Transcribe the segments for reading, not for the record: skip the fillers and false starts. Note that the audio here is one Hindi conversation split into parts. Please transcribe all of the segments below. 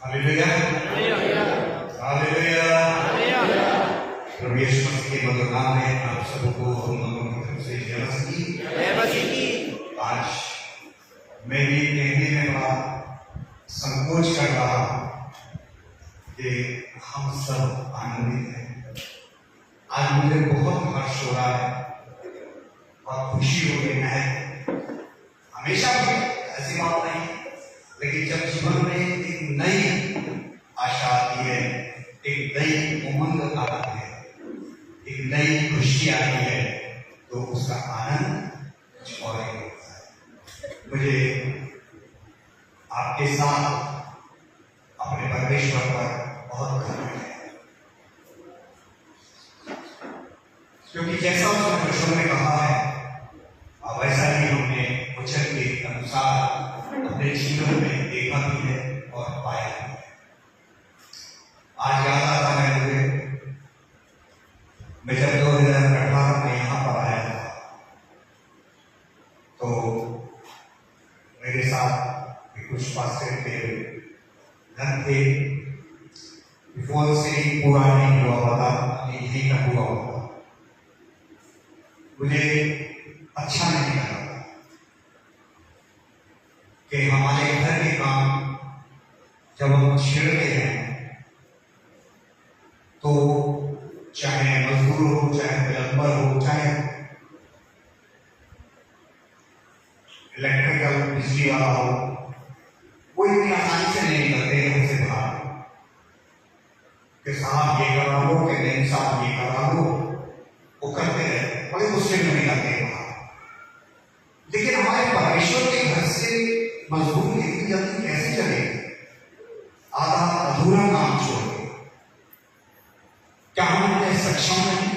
Hallelujah, hallelujah. प्रभु यीशु मसीह के मधुर नाम में आप सबको हम लोगों की तरफ से जय मसीह। आज मैं भी कहने में बड़ा संकोच कर रहा हूं कि हम सब आनंदित हैं। आज मुझे बहुत हर्ष हो रहा है और खुशी हो रही है। हमेशा भी ऐसी बात नहीं, लेकिन जब जीवन में एक नई आशा आती है, एक नई उमंग आती है, एक नई खुशी आती है, तो उसका आनंद कुछ और ही होता है। मुझे आपके साथ अपने परमेश्वर पर बहुत गर्व है, क्योंकि जैसा उसने वचन में कहा है वैसा ही हमने वचन के अनुसार अपने जीवन में देखा भी है और पाया भी है। आज याद आता है मुझे, मैं जब 2018 में यहाँ पर आया था तो मेरे साथ कुछ पास्टर के घर थे। बिफोर से पूरा नहीं हुआ था, यही का हुआ होगा। मुझे अच्छा नहीं लगा कि हमारे घर के काम जब हम छेड़ते हैं तो चाहे मजदूर हो, चाहे प्लम्बर हो, चाहे इलेक्ट्रिकल बिजली वाला हो, वो इतनी आसानी से नहीं करते हमसे बाहर कि साहब ये करा लो, कि नहीं साहब ये करा लो। वो करते रहते, बड़े मुश्किल में नहीं करते बाहर। लेकिन हमारे परमेश्वर के घर से मजदूर इतनी जल्दी कैसे चलेगी? आधा अधूरा काम छोड़ के क्या हम उन्हें सक्षम नहीं?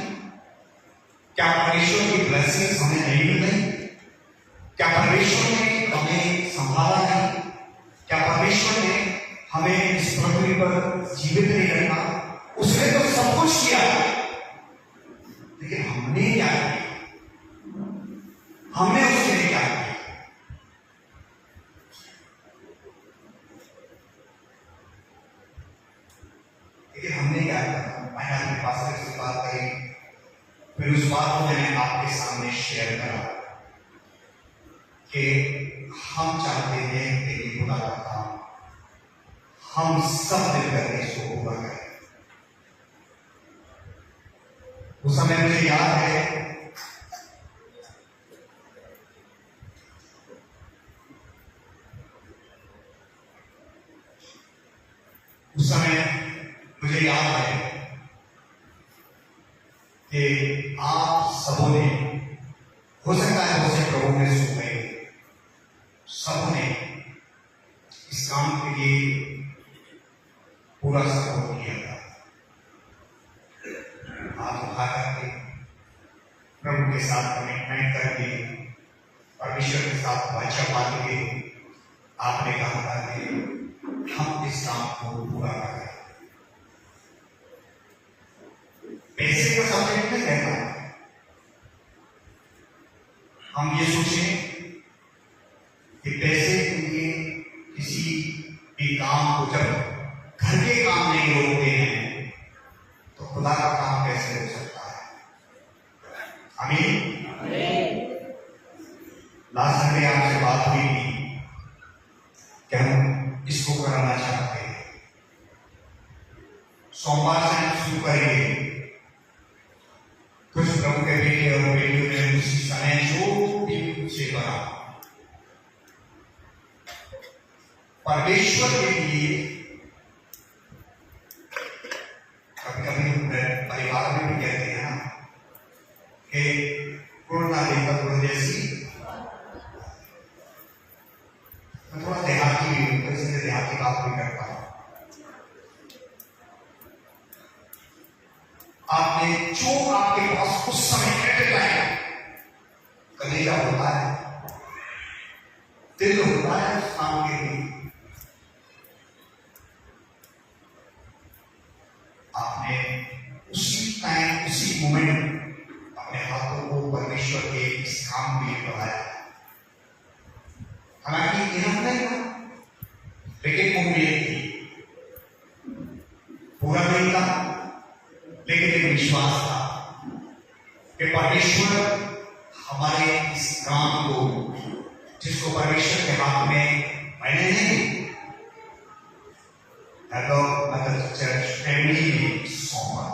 क्या परमेश्वर की ब्लेसिंग्स हमें नहीं मिल रही? क्या परमेश्वर ने हमें संभाला नहीं? क्या परमेश्वर ने हमें इस पृथ्वी पर जीवित नहीं रखा? उसने तो सब कुछ किया, लेकिन हमने क्या किया? हमने उसके लिए क्या किया? लेकिन हमने क्या किया? मैंने अपने पास से बात करी, फिर उस बात को मैंने आपके सामने शेयर करा कि हम चाहते हैं कि खुदा का काम हम सब मिलकर इसको पूरा करें। उस समय मुझे याद है कि आप सबों ने, हो सकता है बहुत से प्रभु ने सुन गए, सबों ने इस काम के लिए पूरा सपोर्ट किया था। आप उठा करके प्रभु के साथ कमिटमेंट करके, परमेश्वर के साथ वाचा बांध के आपने कहा था कि हम इस काम को पूरा करें। पैसे का सब्जेक्ट नहीं रहता। हम ये सोचें कि पैसे के लिए किसी भी काम को जब घर के काम नहीं होते हैं तो खुदा का काम कैसे हो सकता है? आमीन। लास्ट संडे आपसे बात हुई थी कि हम इसको कराना चाहते हैं। सोमवार से हम शुरू करेंगे। कुछ प्रभु के बेटे और बेटियों ने उसी समय जो भी मुझसे करा, परमेश्वर के लिए कभी कभी परिवार में भी कहते हैं ना कि कोरोना देखा थोड़ा जैसी, मैं थोड़ा देहाती बात भी करता हूं। आपने जो आपके पास उस समय एट टाइम कलेजा होता है, दिल होता है उस काम के लिए, आपने उसी टाइम उसी मोमेंट अपने हाथों को परमेश्वर के इस काम के लिए बढ़ाया। हालांकि इन्होंने लेकिन उम्मीद थी विश्वास था कि परमेश्वर हमारे इस काम को, जिसको परमेश्वर के हाथ में मैंने नहीं मदर चर्च फैमिली में सौंपा,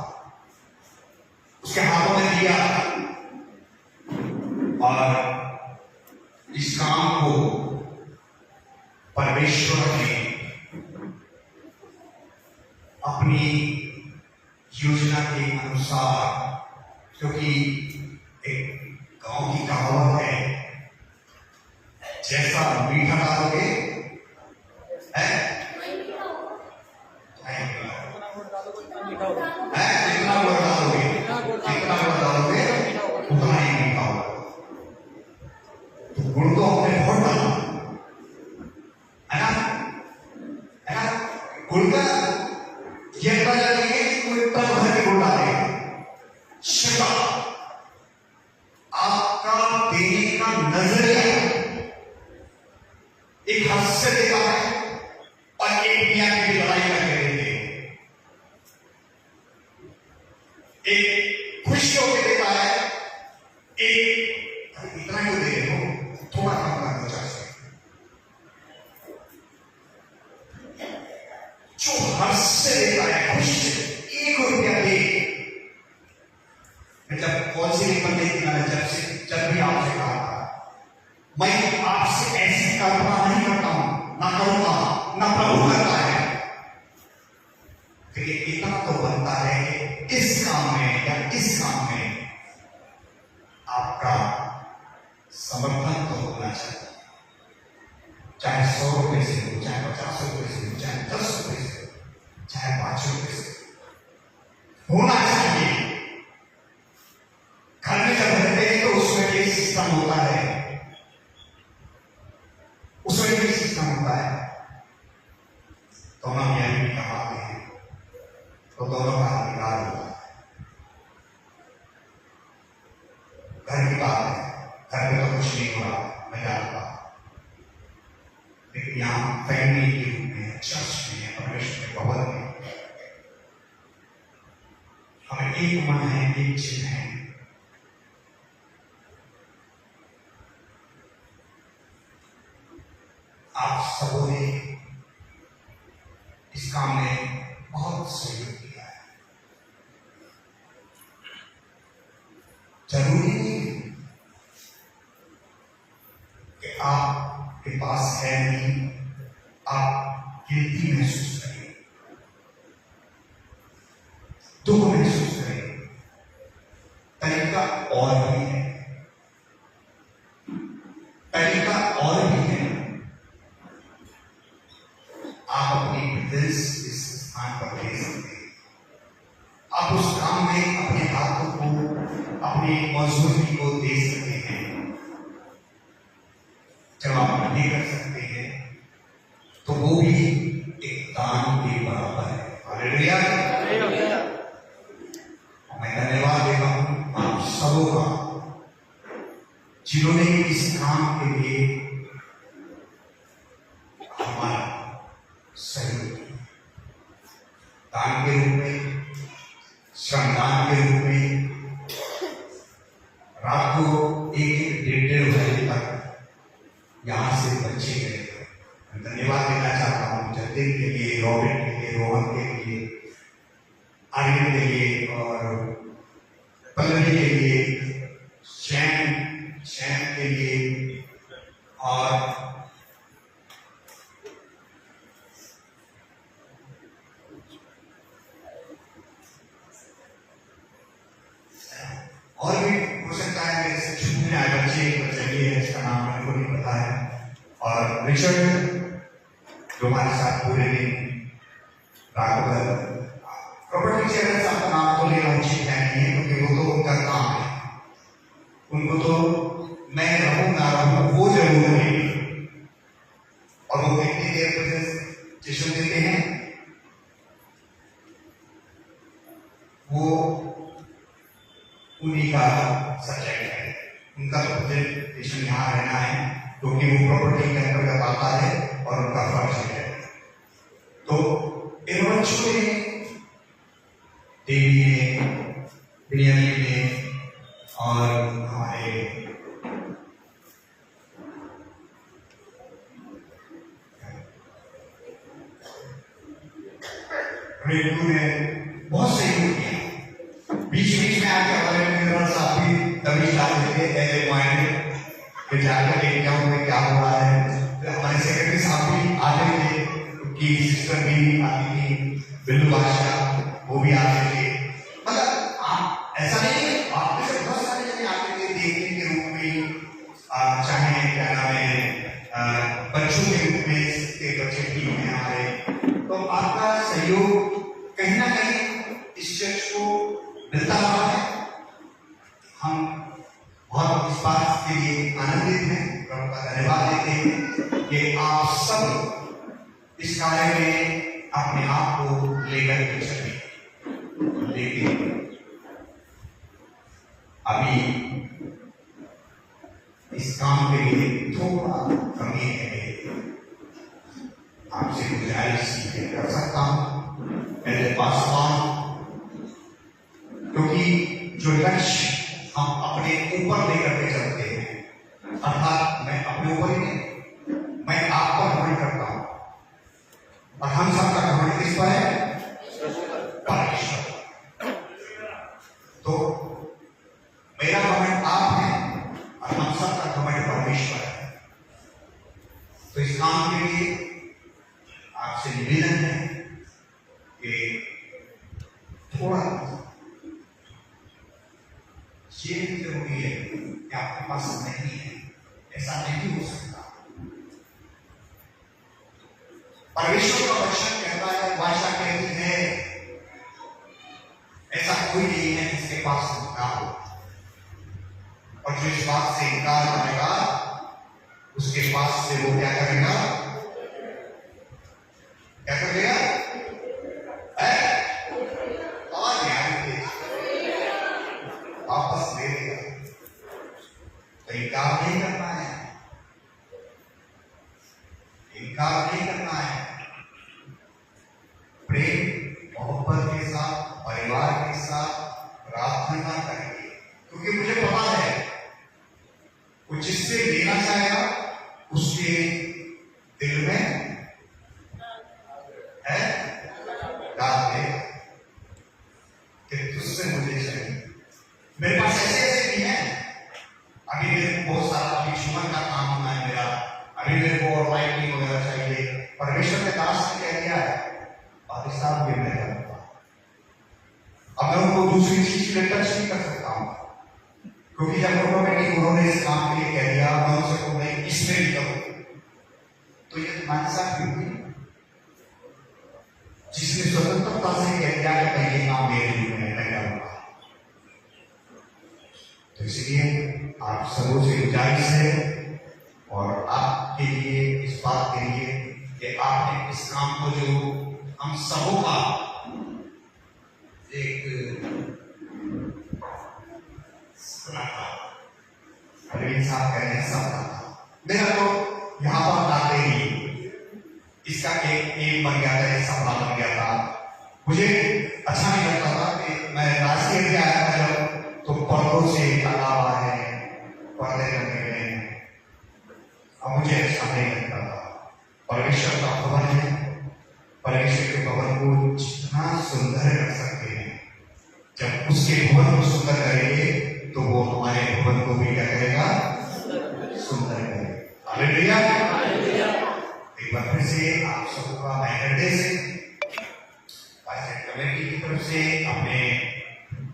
उसके हाथों में दिया और इस काम को परमेश्वर ने अपनी योजना के अनुसार, क्योंकि एक गांव की कहावत है, जैसा मीठा डालोगे जितना गुड़ डालोगे उतना ही मीठा होगा। तो गुड़ तो हमने बहुत डाला है ना, गुड़ का ये पता चलेगा कि कोई तब भर के गुड़ डालेगा। शिवा आपका देने का नजरिया एक हद से देता है और एक मियां की लड़ाई करके देते हैं, एक खुश होकर देता है, एक इतना क्यों दे रहे हो, थोड़ा कम करना चाहिए। जो हर्ष से देता है, खुश से, 1 रुपया दे। जब कौन सी बंदे जब भी आपसे कहा था, मैं आपसे ऐसी कल्पना नहीं करता हूं, ना करूंगा, ना प्रभु करता है, तो इतना तो बनता है कि इस काम में या इस काम में आपका समर्थन तो होना चाहिए, चाहे 100 रुपए से हो, चाहे 50 रुपए से हो, चाहे 10 रुपए से हो, चाहे 5 रुपए से होना चाहिए। घर में जब रहते हैं तो उसमें एक सिस्टम होता है, उसमें एक सिस्टम होता है। दोनों भी कमाते हैं तो दोनों का अधिकार होता है। घर की बात है, घर में तो कुछ नहीं हो रहा, मैं जानता, लेकिन यहाँ फैमिली के रूप में, चर्च में, परमेश्वर के भवन में हमें एक मन है, एक चिन्ह है। आप सबों ने इस काम में बहुत सहयोग किया है। जरूरी नहीं कि आपके पास है नहीं, आप गिल्टी महसूस करें, दुख महसूस करें, तरीका और भी है, तरीका और भी है। आप अपनी प्रेजेंस इस स्थान पर दे सकते हैं, आप उस काम में अपने हाथों को, अपनी मौजूदगी को दे सकते हैं। जब आप नहीं कर सकते हैं तो वो भी एक दान के बराबर है। हालेलुया। मैं धन्यवाद देता हूं आप सबों का, जिन्होंने इस काम के लिए हमारा सहयोग दान के रूप में, श्रमदान के रूप में, रात को 1-1, 1:30 बजे तक यहां से बच्चे गए। मैं धन्यवाद देना चाहता हूँ जतिन के लिए, रॉबिन के लिए, रोहन के लिए, आर्यन के लिए और पल्लवी के लिए, शैम के लिए और भी हो सकता है मेरे से छूटने आए बच्चे है, इसका नाम मेरे को नहीं पता है, और रिचर्ड जो हमारे साथ पूरे दिन रात भर प्रॉपर्टी चेयर का नाम तो लेना उचित नहीं है, क्योंकि वो तो उनका काम है, उनको तो मैं रहूं ना रहूं वो जरूर है। और वो कितनी देर प्रेजेंटेशन देते हैं, वो उन्हीं का सब्जेक्ट है, उनका तो प्रेजेंटेशन यहाँ रहना है, क्योंकि वो प्रॉपर्टी के अंतर्गत आता है और उनका फर्ज है। तो इन बच्चों ने देवी ने बिरयानी में और हमारे रेडियो ने बहुत सहयोग किया। बीच बीच में आके हमारे मिनरल साहब भी तभी डालते थे ऐसे पॉइंट कि जाकर देख क्या हुआ, क्या हो रहा है। हमारे सेक्रेटरी साहब भी आते थे, उनकी सिस्टर भी आती थी, बिल्लू बादशाह वो भी आते थे। मतलब आप ऐसा नहीं है, आप में से बहुत सारे जने आते थे देखने के रूप में, चाहे क्या नाम है बच्चों के रूप में के बच्चे टीम में हमारे। तो आपका सहयोग कहीं ना कहीं इस चर्च को मिलता रहा है। हम बहुत इस बात के लिए आनंदित हैं और उनका धन्यवाद देते हैं कि आप सब इस कार्य में अपने आप को लेकर के चले। लेकिन अभी इस काम के लिए थोड़ा कमी है। आपसे गुजारिश कर सकता हूं मेरे पासवान, क्योंकि जो लक्ष्य हम अपने ऊपर लेकर के चलते हैं, अर्थात मैं अपने ऊपर ही नहीं, मैं आप पर घमंड करता हूं और हम सबका घमंड किस पर है? परमेश्वर। तो मेरा घमंड आप है और हम सबका घमंड परमेश्वर है। तो इस काम के लिए आपसे निवेदन है कि थोड़ा ये जरूरी है कि आपके पास नहीं है, ऐसा नहीं हो सकता। परमेश्वर का वचन कहता है, भाषा कहती है, ऐसा कोई नहीं है जिसके पास ना हो, और जो इस बात से इनकार करेगा उसके पास से वो क्या करेगा? क्या करेगा? और वापस ले लेगा। तो इनकार नहीं करना है, इनकार नहीं करना है। प्रेम मोहब्बत के साथ, परिवार के साथ प्रार्थना करेंगे, क्योंकि मुझे पता है वो जिससे लेना चाहेगा उसके दिल में है डाल दे कि तुझसे मुझे चाहिए। मेरे पास ऐसे भी हैं, अभी मेरे को बहुत सारा अभी शुगर का काम होना है मेरा, अभी मेरे को और लाइटिंग वगैरह चाहिए। परमेश्वर ने दास ने कह दिया है पाकिस्तान में मैं करूंगा। अब मैं उनको दूसरी चीज में टच नहीं कर सकता हूँ, क्योंकि जब ऑटोमेटिक उन्होंने इस काम के लिए कह दिया, मैं उनसे कहूँ मैं इसमें भी करूँ, तो ये तुम्हारे साथ भी हुई जिसने स्वतंत्रता से कह दिया कि मैं ये काम मेरे लिए मैं करूंगा। तो इसलिए आप सबों से गुजारिश है और आपके लिए, इस बात के लिए कि आपने इस काम को, जो हम सबों का एक सपना था, अरविंद साहब कह रहे हैं सपना था, मेरा तो यहाँ पर लाते ही इसका एक बन गया था, एक सपना बन गया था। मुझे अच्छा नहीं लगता था कि मैं राजकीय में आया था जब, तो पर्दों से लगा हुआ है, पर्दे लगे हुए हैं, अब मुझे अच्छा नहीं लगता था। परमेश्वर का भवन है, परमेश्वर के भवन को जितना सुंदर कर सकते हैं, जब उसके भवन को सुंदर करेंगे तो वो हमारे भवन को भी क्या करेगा? सुंदर करेगा। हालेलुया। एक बार फिर से आप सबका मैं हृदय से कमेटी की तरफ से, अपने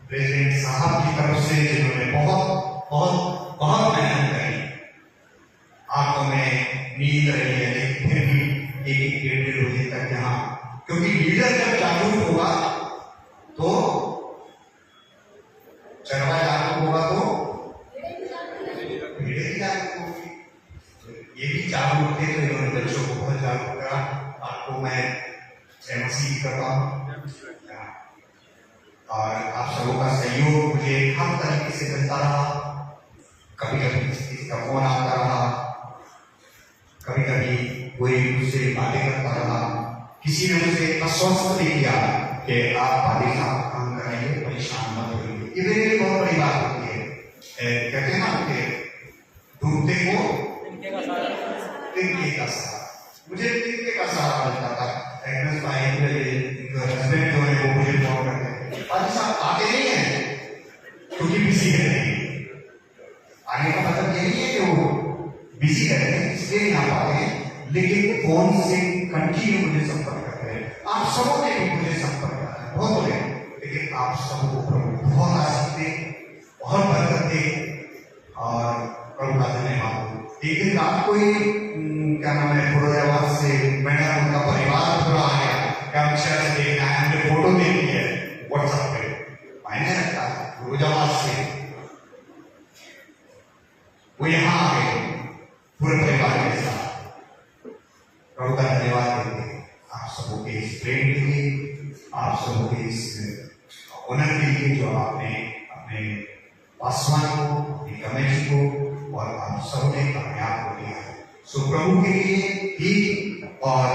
प्रेसिडेंट साहब की तरफ से, जिन्होंने बहुत बहुत बहुत मेहनत करी, आंखों में नींद रही है, लेकिन फिर भी एक 1-1.5 बजे तक यहाँ, क्योंकि लीडर जब जागरूक होगा तो चरवा जागरूक होगा तो भीड़ जागरूक होगी। ये भी जागरूक थे, तो इन्होंने बच्चों को बहुत जागरूक करा। आपको मैं एमसी करता हूँ और आप सबों का सहयोग मुझे हर तरीके से मिलता रहा। कभी कभी किसी का फोन आता रहा, कभी कभी कोई मुझसे बातें करता रहा, किसी ने मुझे आश्वस्त भी किया कि आप बातें काम करेंगे, परेशान मत होइए। ये मेरे लिए बहुत बड़ी बात होती है। कहते हैं ना कि डूबते को तिनके का सहारा, मुझे तिनके का सहारा मिलता था। एग्नेस भाई हस्बैंड जो है वो मुझे फोन करते हैं, आज साहब आगे नहीं है क्योंकि बिजी है। आने का मतलब ये नहीं है कि वो बिजी रहते हैं इसलिए नहीं आ पाते हैं, लेकिन फोन से कंटिन्यू मुझे संपर्क करते हैं। आप सबों ने भी मुझे संपर्क करना है, बहुत हो गए, लेकिन आप सबको प्रभु बहुत आशीष दे, बहुत बरकत दे और प्रभु का धन्यवाद हो। एक दिन रात को ही क्या नाम है फौजाबाद से मैंने उनका परिवार पूरा आ गया, क्या शहर से देखना है, हमने फोटो देखी है व्हाट्सएप पे, मैंने रखा है फौजाबाद से वो यहाँ आ गए पूरे परिवार के साथ। प्रभु का धन्यवाद देते हैं आप सबों के इस प्रेम के लिए, आप सबों के इस ऑनर के लिए जो आपने अपने पासवान को, अपनी कमेटी को और आप सबने अपने आप को दिया है। सो प्रभु के लिए ही और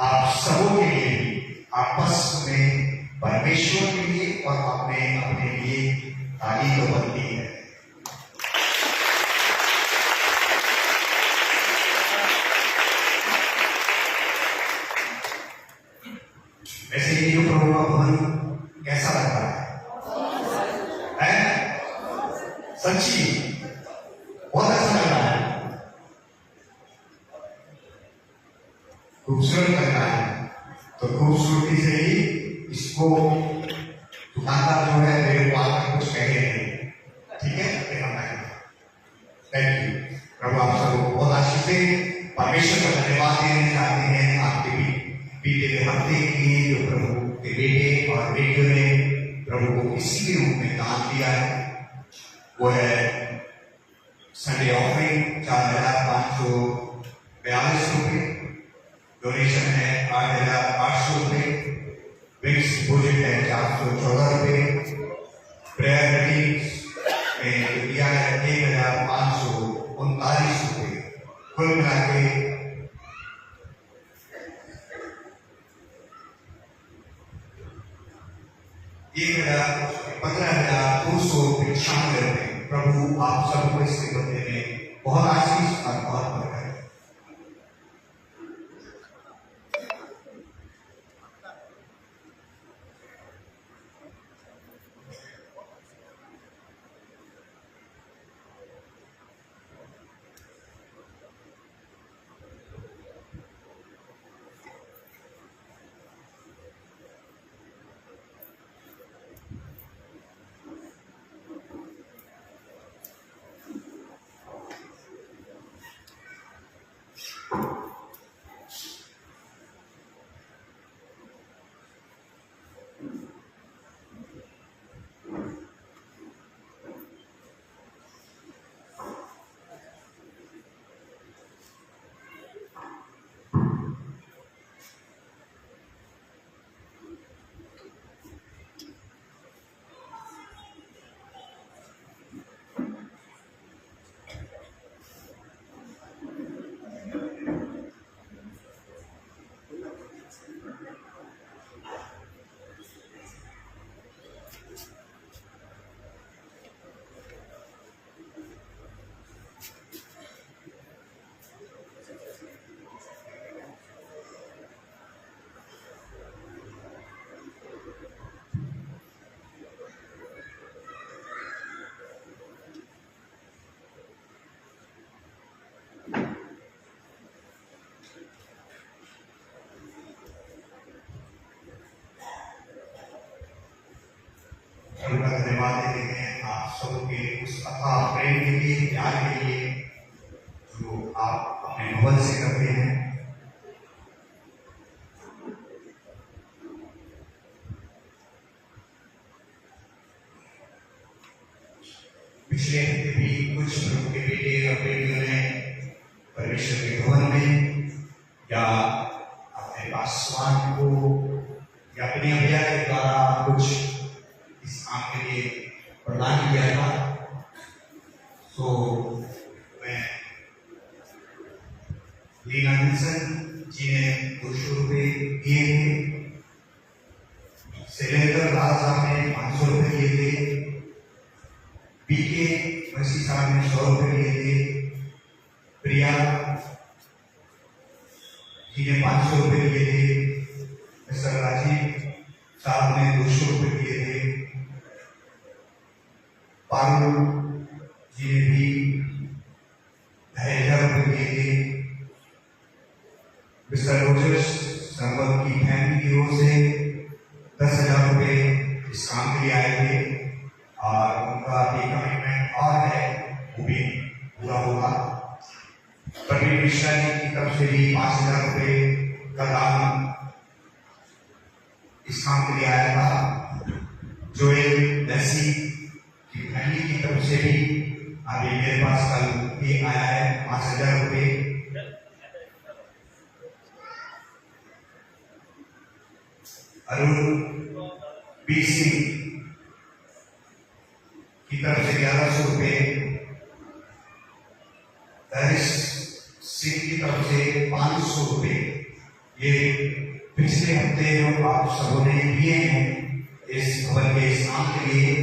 आप सबों के लिए भी आपस में परमेश्वर के लिए और अपने लिए ताली तो बनती है। वैसे ये जो प्रभु का भवन कैसा लग रहा है? सच्ची बहुत अच्छा लग रहा है, खूबसूरत लग रहा है। तो खूबसूरती से ही इसको दुकानदार जो है मेरे को आकर कुछ कहे नहीं, ठीक है? Thank you. प्रभु आप सबको बहुत आशीष दे। परमेश्वर का धन्यवाद देने चाहते हैं आपके बीते हफ्ते के लिए जो प्रभु के बेटे और बेटियों ने प्रभु को किसी के रूप में दान दिया है। वो है संडे ऑफरिंग 4,542 रुपये, डोनेशन है 8,800 रुपये, विक्स डिपोजिट है 414 रुपये, प्रेयर मीटिंग्स में दिया है 1,539 रुपये, कुल मिला के 15,295 रुपये। प्रभु आप सबको इसके बदले में बहुत आशीष और बहुत बरकत। का धन्यवाद देते हैं आप सबके उस अथाह प्रेम के लिए, प्यार के लिए जो आप अपने भवन से करते हैं। पिछले हफ्ते भी कुछ प्रभु के बेटे और बेटियों ने परमेश्वर के भवन में या अपने पासवान को या अपने अभिया के द्वारा कुछ इस काम के लिए प्रदान किया था। सो मैं लीना निल्सन जी ने 200 रुपये दिए थे, शैलेंद्र लाल साहब ने 500 रुपये दिए थे, राजीव साहब ने 200 रुपये दिए थे। पारुल जी ने भी 2,500 रुपये दिए थे। मिस्टर रोजर्स संबल की फैमिली की ओर से 10,000 रुपये इस काम के लिए आए थे और उनका एक कमिटमेंट और है, वो भी पूरा होगा। प्रवीण मिश्रा जी की तरफ से भी 5,000 रुपये का दान इस काम के लिए आया था। जोएल नसी की फैमिली की तरफ से भी अभी मेरे पास कल भी आया है 5,000 रुपये। अरुण बी सिंह की तरफ से 1,100 रुपये। हरीश सिंह की तरफ से 500 रुपये। ये पिछले हफ्ते जो आप सबों ने दिए हैं इस भवन के स्नान के लिए,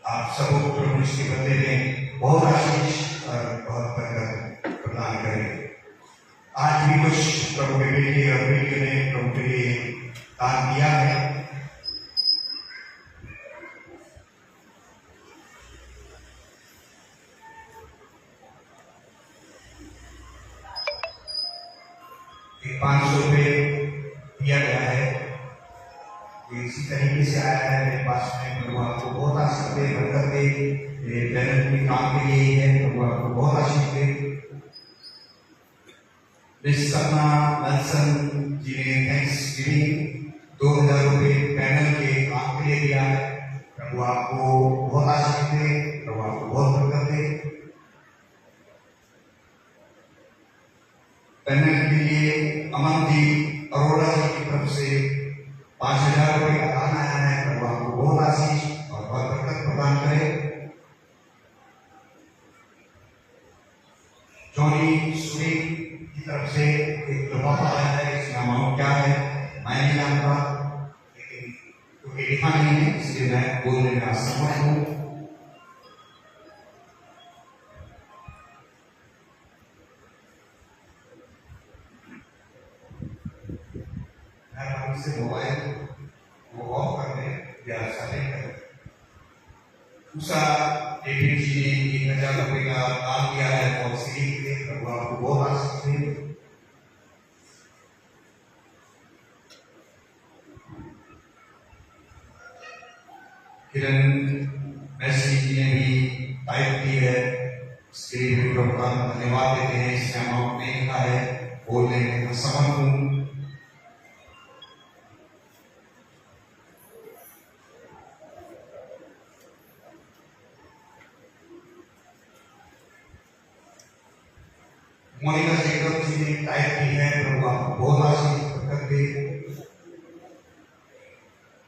आप सबों को प्रभु के बदले में बहुत आशीष और बहुत बरकत प्रदान करें। आज भी कुछ प्रभु के बेटे और बेटियों ने प्रभु के लिए दान दिया है। एक 500 रुपये दिया गया है। इसी तरीके से आया है मेरे पास में। प्रभु आपको बहुत आशीष दे, बरकत दे। ये बैनर के काम के लिए ही है, प्रभु आपको बहुत आशीष दे। सपना नल्सन जी ने थैंक्स गिविंग 2,000 रुपये पैनल के काम के लिए दिया है। प्रभु आपको बहुत आशीष दे, प्रभु आपको बहुत बरकत दे। पैनल के लिए अमन जी अरोड़ा जी की तरफ से 5,000 रुपये का दान आया है। प्रभु आपको बहुत आशीष और बहुत बरकत प्रदान करे। जॉनी सुरी की तरफ से एक लिफाफा आया है। इसका अमाउंट क्या है मैं नहीं जानता, लेकिन क्योंकि लिखा नहीं है इसलिए मैं बोलने में असमर्थ हूँ। से मोबाइल वो ऑफ कर दें या साइलेंट कर दें। दूसरा डेविड जी ने 1,000 रुपये का दान किया है और सीढ़ी के लिए। प्रभु आपको बहुत आशीष दे। किरण मैसी जी ने भी टाइप की है, इसके लिए भी प्रभु का धन्यवाद देते हैं। इसमें अमाउंट नहीं लिखा है, बोलने में असमर्थ हूँ। मोनिका शेखर जी ने टाइप की है, प्रभु आपको बहुत आशीष बरकत दे।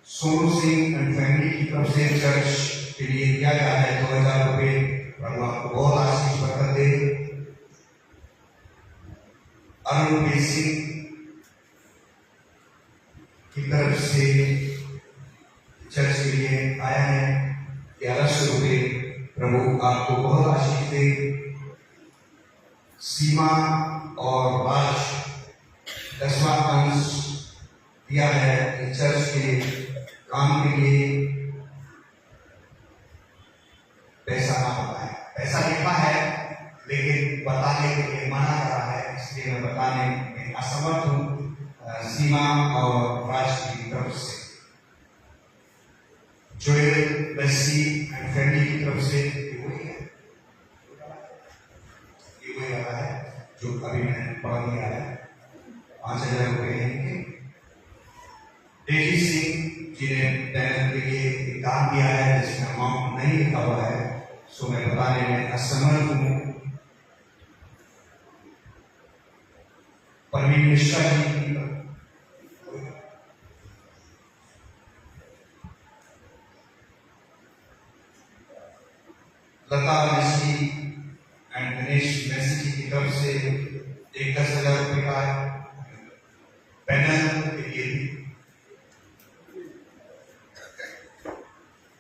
सोनू सिंह एंड फैमिली की तरफ से चर्च के लिए दिया गया है 2,000 रुपये। प्रभु आपको बहुत आशीष बरकत दे। अरुण बी सिंह की तरफ से चर्च के लिए आया है 1,100 रुपये। प्रभु आपको बहुत आशीष दे। सीमा और राज 10वां अंश दिया है चर्च के काम के लिए। पैसा ना बताए, पैसा लिखा है लेकिन बताने के लिए मना कर रहा है, इसलिए मैं बताने में असमर्थ हूँ। सीमा और राज की तरफ से जोएल बेसी एंड फैमिली की तरफ से है जो अभी मैंने पढ़ दिया है 5,000 रुपये है। डेवी सिंह जी ने पैनल के लिए एक दान दिया है जिसमें अमाउंट नहीं लिखा हुआ है, सो मैं बताने में असमर्थ हूँ। प्रवीण मिश्रा जी लता मिश्री एंड गणेश मैसी की तरफ से एक 10,000 रुपये का पैनल के लिए।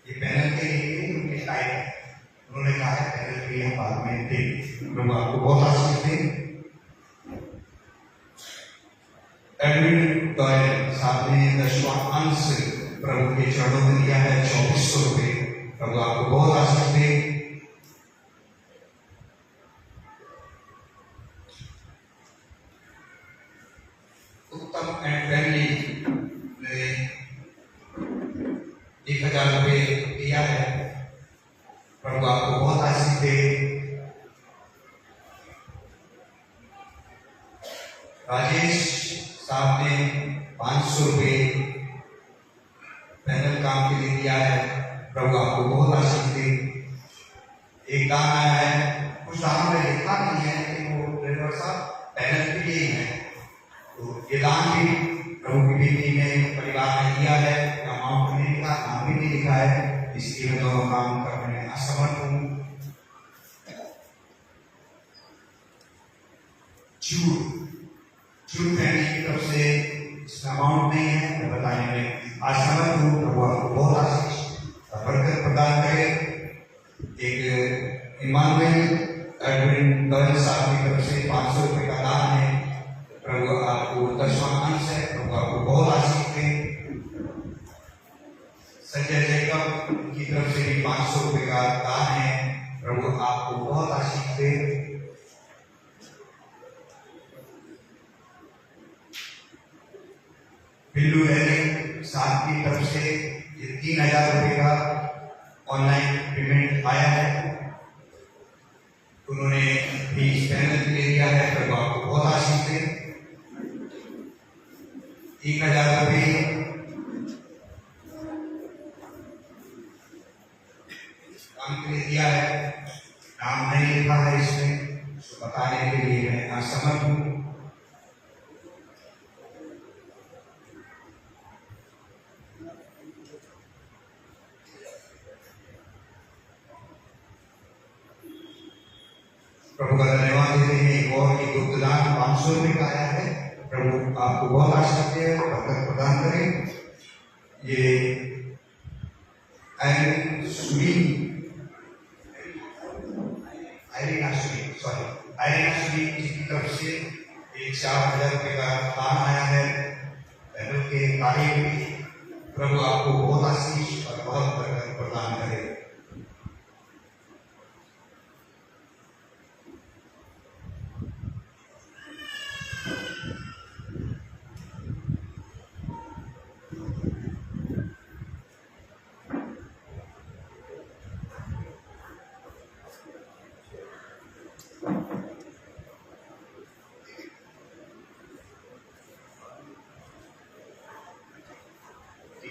ये पैनल के लिए उनके टाइप है, उन्होंने कहा है पैनल के लिए हम बाद में देंगे। प्रभु आपको बहुत आशीष दे। एडमिन साहब ने 10वां अंश प्रभु के चरणों में दिया है 2400 रुपये। प्रभु आपको बहुत आशीष दे। उत्तम एंड फैमिली ने 1000 रुपये दिया है। प्रभु आपको बहुत आशीष दे। राजेश साहब ने 500 रुपये पैनल काम के लिए दिया है। प्रभु आपको बहुत आशीष दे। एक दान आया है, कुछ दानों में लिखा नहीं है लेकिन वो ड्राइवर साहब पैनल के लिए ही है, तो ये दान भी प्रभु की बेटी ने परिवार ने दिया है। अमाउंट नहीं लिखा, नाम भी नहीं लिखा है, इसलिए मैं दोनों काम करने में असमर्थ हूँ। फैमिली की तरफ से अमाउंट नहीं है, मैं बताने में असमर्थ हूँ। प्रभु आपको बहुत आशीष बरकत प्रदान करे। एक इमानुएल एडविन गर्ल साहब की तरफ से 500 रुपये का दान है। प्रभु आपको 10वां अंश है। प्रभु आपको बहुत आशीष दे। संजय जैकब की तरफ से भी 500 रुपये का दान है। प्रभु आपको बहुत आशीष दे। बिल्लू एरिक साहब की तरफ से ये 3000 रुपये का ऑनलाइन पेमेंट आया है। उन्होंने भी पैनल के लिए दिया है। प्रभु आपको बहुत आशीष दे। 1000 रुपये काम के लिए दिया है, नाम नहीं लिखा है इसमें, तो बताने के लिए मैं असमर्थ हूँ। प्रभु का धन्यवाद देते हैं। एक और योगदान 500 रुपये का आया है। प्रभु आपको बहुत आशीष दे, बरकत प्रदान करें। ये आयरीना सुरी जी की तरफ से 4000 रुपये का दान आया है पैनल के कार्य में। प्रभु आपको बहुत आशीष और बहुत बरकत प्रदान करे।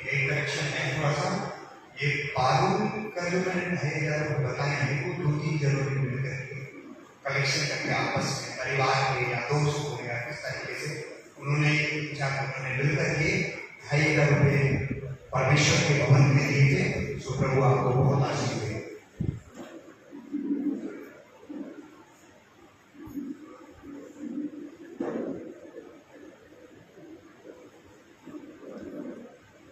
एक करेक्शन है थोड़ा सा, ये बालू का जो मैंने 2000 बताया है, वो 2-3 जरूरी मिल करके कलेक्शन करके आपस में परिवार के या दोस्त को या किस तरीके से उन्होंने मिल करके 2500 रुपये परमेश्वर के भवन में दिए थे। सो प्रभु आपको बहुत आशीष दे।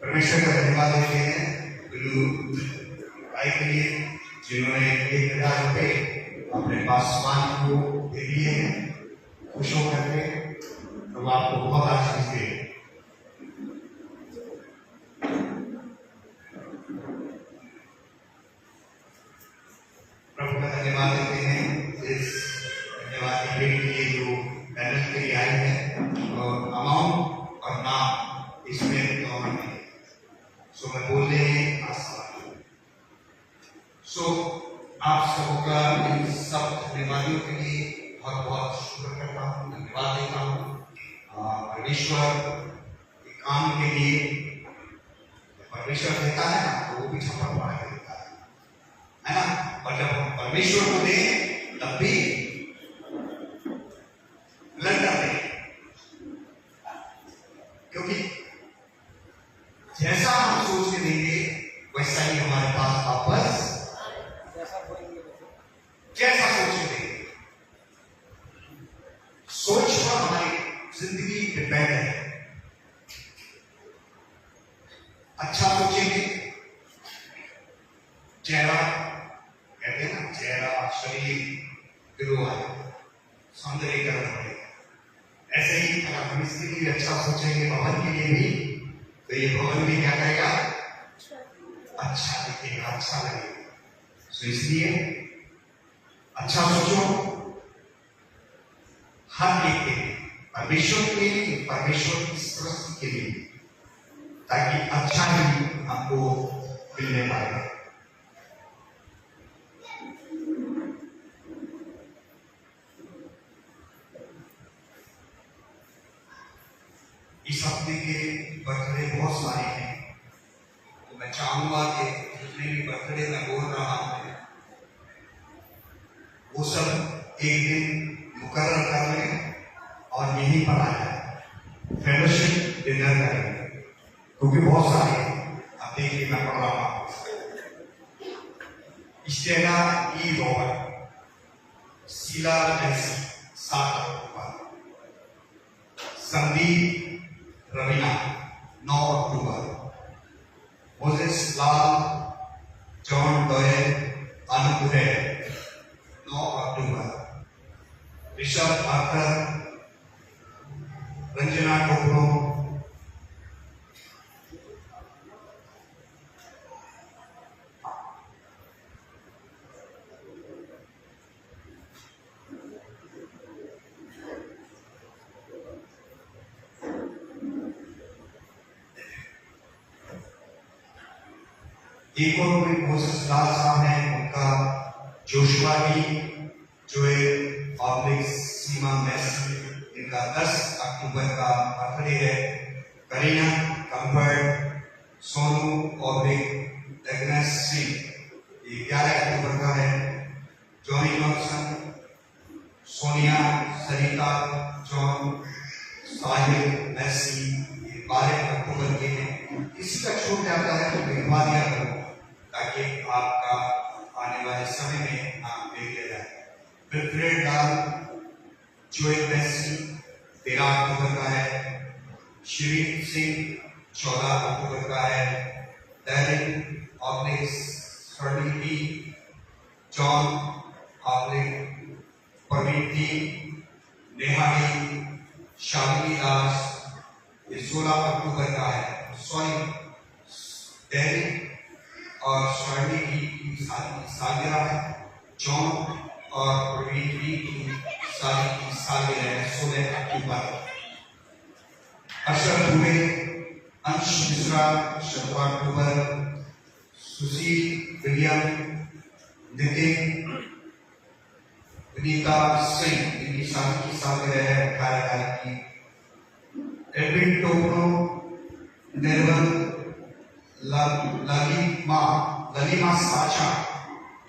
परमेश्वर का धन्यवाद देते हैं गुरु भाई के लिए जिन्होंने 1000 रुपये अपने पासवान को दे दिए हैं खुश होकर के। तो आपको बहुत आशीष दे। प्रभु का धन्यवाद देते हैं इस धन्यवाद के लिए जो पैनल के लिए आई है और अमाउंट और नाम इसमें दोनों में। सो मैं बोलने में आसान हूँ। सो आप सबका इन सब धन्यवादियों के लिए बहुत बहुत शुक्र करता हूँ, धन्यवाद देता हूँ। परमेश्वर के काम के लिए परमेश्वर देता है ना, तो वो भी छपा पड़ा के देता है ना। और जब हम परमेश्वर को दें तब भी लड़ता नहीं, क्योंकि जैसा हम सोच के देंगे वैसा ही हमारे पास वापस जैसा सोच के देंगे। सोच पर हमारी जिंदगी डिपेंड है। अच्छा सोचेंगे, चेहरा कहते हैं ना, चेहरा शरीर ग्लो है, सौंदर्यीकरण बढ़ेगा। ऐसे ही अगर हम इसके लिए अच्छा सोचेंगे, भवन के लिए भी ये भवन भी क्या करेगा? अच्छा दिखेगा, अच्छा लगेगा। तो इसलिए अच्छा सोचो हर एक के लिए, परमेश्वर के लिए, परमेश्वर की सृष्टि के लिए, ताकि अच्छा ही हमको मिलने पाएगा। इस हफ्ते के बर्थडे बहुत सारे हैं, तो मैं चाहूंगा कि जितने भी बर्थडे मैं बोल रहा हूं वो सब एक दिन मुकर्रर कर लें और यहीं पर आ जाए, फेलोशिप डिनर करेंगे, क्योंकि बहुत सारे अब देखिए मैं पढ़ रहा हूं। स्टेला ई रॉबर्ट, शीला जैसी 7 अक्टूबर, संदीप रवीना 9 अक्टूबर, मोजेस लाल जॉन डोयल अनुपुरे 9 अक्टूबर, ऋषभ आकर रंजना टोपरो 1 और कोई मोसेस लाल साहब हैं, उनका जोशुआ भी जोएल ऑब्लिक सीमा मैसी, इनका 10 अक्टूबर का बर्थडे है। Kareena comfort Sonu oblique Agnes Singh, ये 11 अक्टूबर का है। जॉनी जॉनसन, सोनिया सरिता जॉन साहिल मैसी, ये 12 अक्टूबर के हैं। किसी का छूट जाता है तो लिखवा दिया करो, ताकि आपका आने वाले समय में नाम दे दिया जाए। विल्फ्रेड लाल जोएल मैसी 13 अक्टूबर का है। शिरीन सिंह 14 अक्टूबर का है। डैरिन ऑब्लिक सर्डी T, John oblique Praveen T, Neha T, Shalini Das, ये 16 अक्टूबर का है। सॉरी डैरिन और शर्ली की सालगिरह है। जॉन और प्रवीण की सालगिरह है 16 अक्टूबर। अशर दुबे, अंश मिश्रा 17 अक्टूबर, सुशील विलियम, नितिन, विनीता सिंह, इनकी शादी की सालगिरह है 18 तारीख की। एडविन टोपरो, निर्मल ललिमा साचा,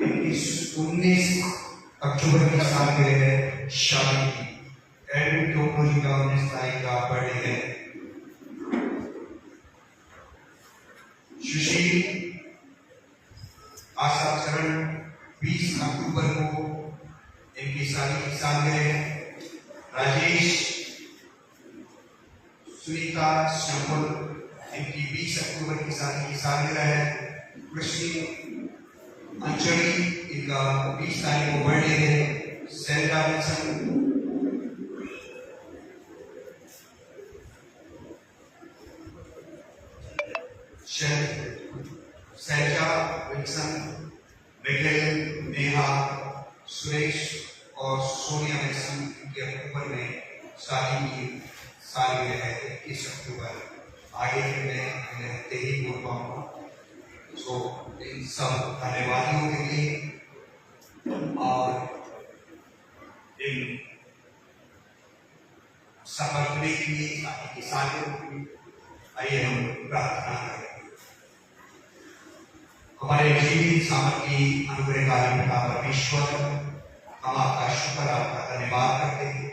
19 अक्टूबर की सालगिरह है शादी की। एडविन टोपरो जी का 19 तारीख का बर्थडे है। सुशील आशा चरण 20 अक्टूबर को इनकी शादी की सालगिरह है। राजेश सुनीता श्यामल, इनकी 20 अक्टूबर की शादी की सालगिरह है। कृष्णी अंजलि, इनका 20 तारीख को बर्थडे है। सैलजा विल्सन, मिखेल, नेहा, सुरेश और सोनिया विल्सन, इनके अक्टूबर में शादी की सालगिरह है 21 अक्टूबर। आगे मैं हफ्ते ही बोल पाऊंगा। सो इन सब धन्यवादियों के लिए और इन समर्थने के लिए, शादी की सालगिरह के लिए आइए हम प्रार्थना करें। हमारे जीवित सामर्थ्य अनुग्रहकारी पिता परमेश्वर, हम आपका शुक्र, आपका धन्यवाद करते हैं।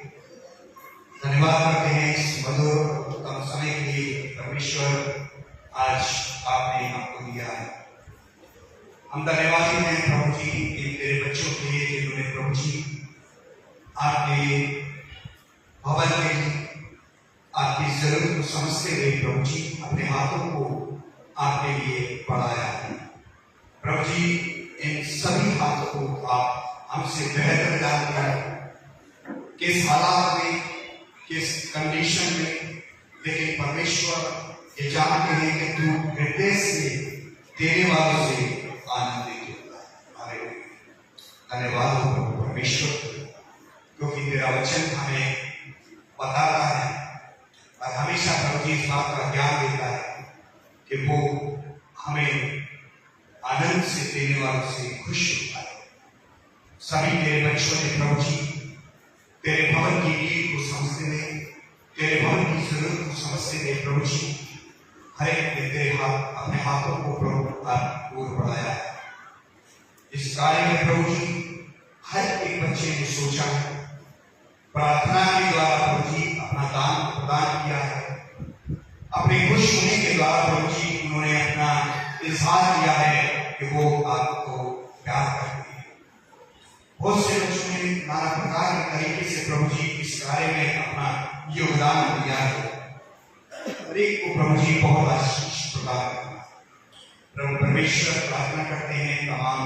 धन्यवाद करते हैं इस मधुर उत्तम समय के लिए परमेश्वर, आज आपने हमको दिया है। हम धन्यवादी हैं प्रभु जी इन तेरे बच्चों के लिए, जिन्होंने प्रभु जी आपके भवन में आपकी जरूरत को समझते हुए प्रभु जी अपने हाथों को आपके लिए बढ़ाया है। प्रभु जी इन सभी हाथों को आप हमसे बेहतर जानते हैं, किस हालात में, किस कंडीशन में, लेकिन परमेश्वर ये जानते हैं कि तू हृदय से देने वालों से आनंदित होता है। हालेलुया। धन्यवाद हो प्रभु परमेश्वर, क्योंकि तेरा वचन हमें बताता है और हमेशा प्रभु जी इस बात का ज्ञान देता है कि वो हमें आनंद से देने वालों से खुश होता है। सभी तेरे बच्चों ने प्रभु जी तेरे भवन की नीड को समझते हुए, तेरे भवन की जरूरत को समझते हुए प्रभु जी हर एक ने तेरे हाथ अपने हाथों को प्रभु ओर बढ़ाया है। इस कार्य में प्रभु जी हर एक बच्चे ने सोचा है, प्रार्थना के द्वारा प्रभु जी अपना दान प्रदान किया है, अपने खुश होने के द्वारा प्रभु जी उन्होंने अपना इजहार किया है कि वो आपको प्यार करते हैं। बहुत से बच्चों ने नाना प्रकार के तरीके से प्रभु जी इस कार्य में अपना योगदान दिया है। हर एक को प्रभु जी बहुत आशीष प्रदान करना। प्रभु परमेश्वर प्रार्थना करते हैं तमाम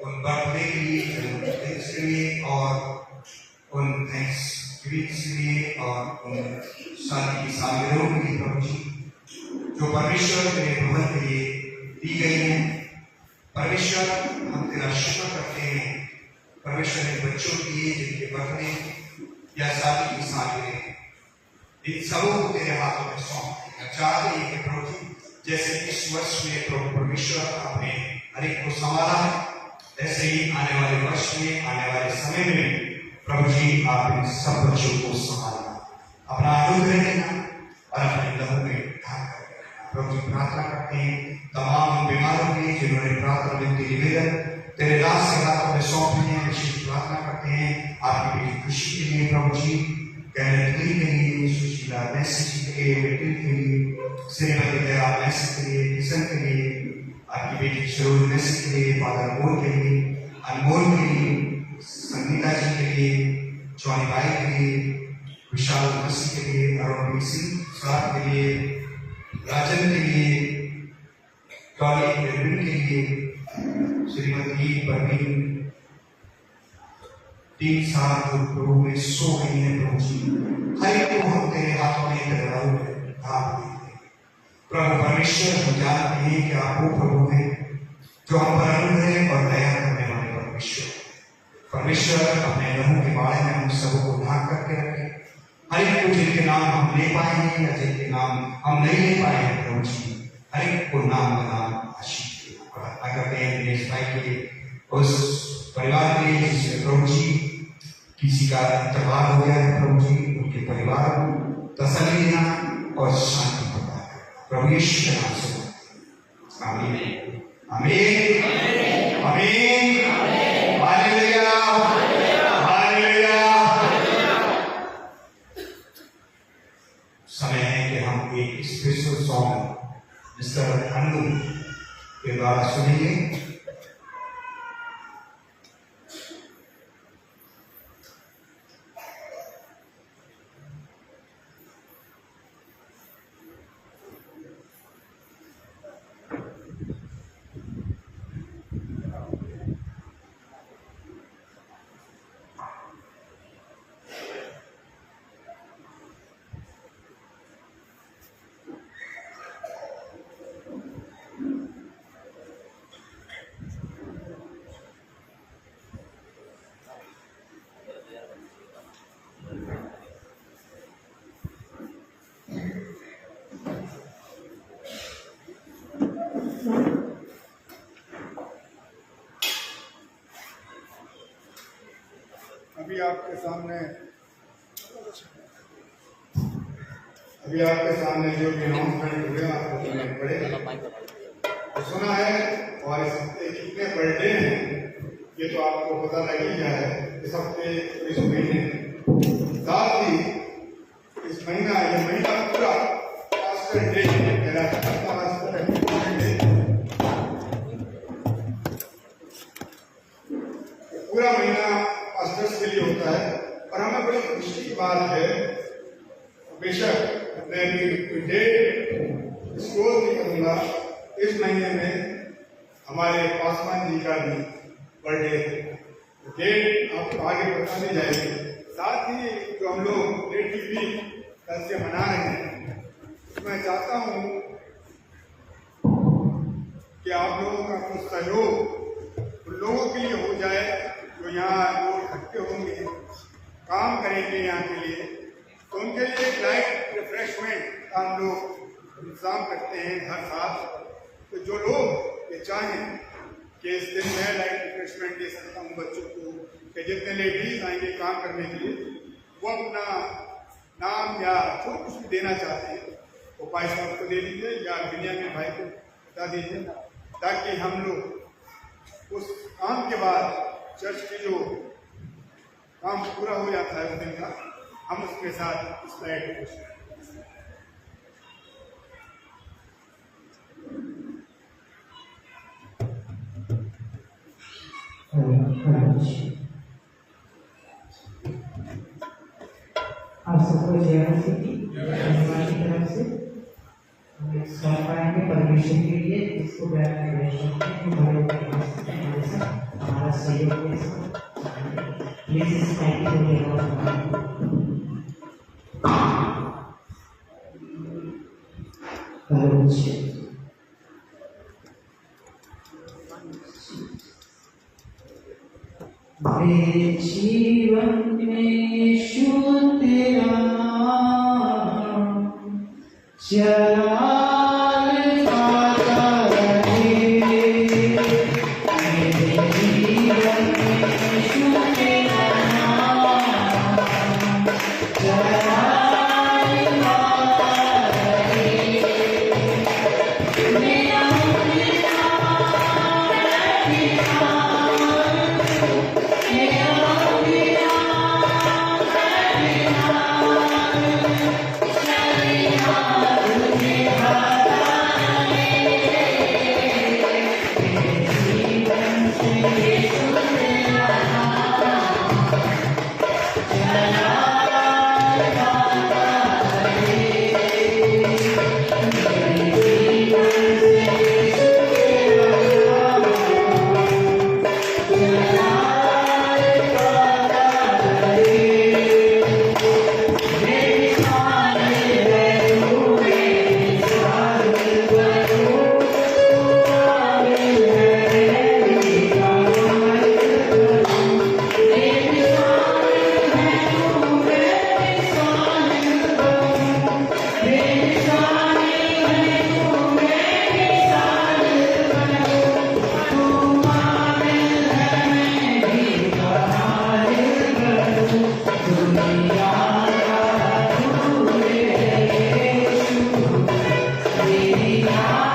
उन बर्थडे के लिए, जन्मदिन के लिए और उन थैंक्सगिविंग के लिए और उन शादी की सालगिरहों के लिए प्रभु जी जो परमेश्वर तेरे भवन के लिए दी गई है। परमेश्वर हम तेरा शुक्र करते हैं परमेश्वर ने बच्चों के लिए जिनके बर्थडे या शादी की सालगिरह इन सबों को तेरे हाथों में सौंपते हैं। चाहते हैं कि प्रभु जी जैसे इस वर्ष में प्रभु परमेश्वर आपने हर एक को संभाला है, ऐसे ही आने वाले वर्ष में, आने वाले समय में प्रभु जी आप इन सब बच्चों को संभालना, अपना अनुग्रह देना और अपने लहू में ढांक कर प्रभु जी प्रार्थना करते हैं तमाम बीमारों के लिए जिन्होंने प्रार्थना विनती निवेदन तेरे दास के हाथों में सौंप दिए हैं। विशेष प्रार्थना करते हैं आपकी बेटी खुशी के लिए प्रभु जी, कैनेटली के लिए, सुशीला मैसेज के लिए, बेटी के लिए, श्रीमती दया मैसेज के लिए, किशन के लिए, आपकी बेटी शरोज मैसेज के लिए, फादर मोर के लिए, अनमोल के लिए, संगीता जी के लिए, चौनी भाई के लिए, विशाल मसीह के लिए, अरुण सिंह साहब के लिए, राजन के लिए, टॉली एडविन के लिए, श्रीमती परवीन 3 साल प्रभु में सो गई है प्रभु जी, हर एक को हम तेरे हाथों में ढाल देते हैं। प्रभु परमेश्वर हम जानते हैं कि आप वो प्रभु हैं जो हम पर अनुग्रह और दया करने वाले परमेश्वर अपने लहू के बारे में हम सबों को ढांक करके रखें। हर एक को जिनके नाम हम ले पाएंगे या जिनके नाम हम नहीं ले पाएंगे प्रभु जी, हर एक को नाम बनाम आशीष प्रार्थना करते हैं दिनेश भाई के लिए, उस परिवार के लिए जिसमें प्रभु जी किसी का इंतकाल हो गया है प्रभु जी, उनके परिवार को तसल्ली देना और शांति प्रदान करना प्रभु यीशु के नाम से। आमीन आमीन आमीन। Hallelujah hallelujah. समय है कि हम एक स्पेशल सॉन्ग मिस्टर अन्नू के द्वारा सुनेंगे। अभी आपके सामने जो भी अनाउंसमेंट हुए आपको सुनने पड़े, सुना है। और इस हफ्ते कितने बर्थडे हैं ये तो आपको पता लग ही गया है। इस हफ्ते, इस महीने, साथ ही इस महीना, ये महीना पूरा पास्टर डे पूरा महीना पास्टर्स के लिए होता है। और हमें बड़ी खुशी की बात है, बेशक मैं डेट डिस्क्लोज नहीं करूँगा, इस महीने में हमारे पासवान जी का भी बर्थडे डेट आपको आगे बताने जाएगी। साथ ही जो हम लोग डेट भी कल से मना रहे हैं, मैं चाहता हूँ कि आप लोगों का कुछ सहयोग उन लोगों के लिए हो जाए जो यहाँ लोग इकट्ठे होंगे, काम करेंगे यहाँ के लिए, तो उनके लिए एक लाइट रिफ्रेशमेंट का हम लोग इंतजाम करते हैं हर साल। तो जो लोग ये चाहें कि इस दिन मैं लाइट रिफ्रेशमेंट दे सकता हूँ बच्चों को, कि जितने लेडीज आएंगे काम करने के लिए, वो अपना नाम या जो कुछ भी देना चाहते हैं वो भाई साहब को दे दीजिए या बिन्यामीन भाई को बता दीजिए, ताकि हम लोग उस काम के बाद चर्च की जो काम पूरा हो जाता है उस दिन का, हम उसके साथ इस लाइट को आप सबको जय मसीह की तरफ से हम एक सॉन्ग गाएंगे परमेश्वर के लिए, इसको गाने हमारा सहयोग है। प्लीज इस मेरे जीवन में यीशु तेरा नाम जलाल आता रहे। मेरे जीवन में यीशु तेरा नाम जलाल आता रहे। मेरा Yeah.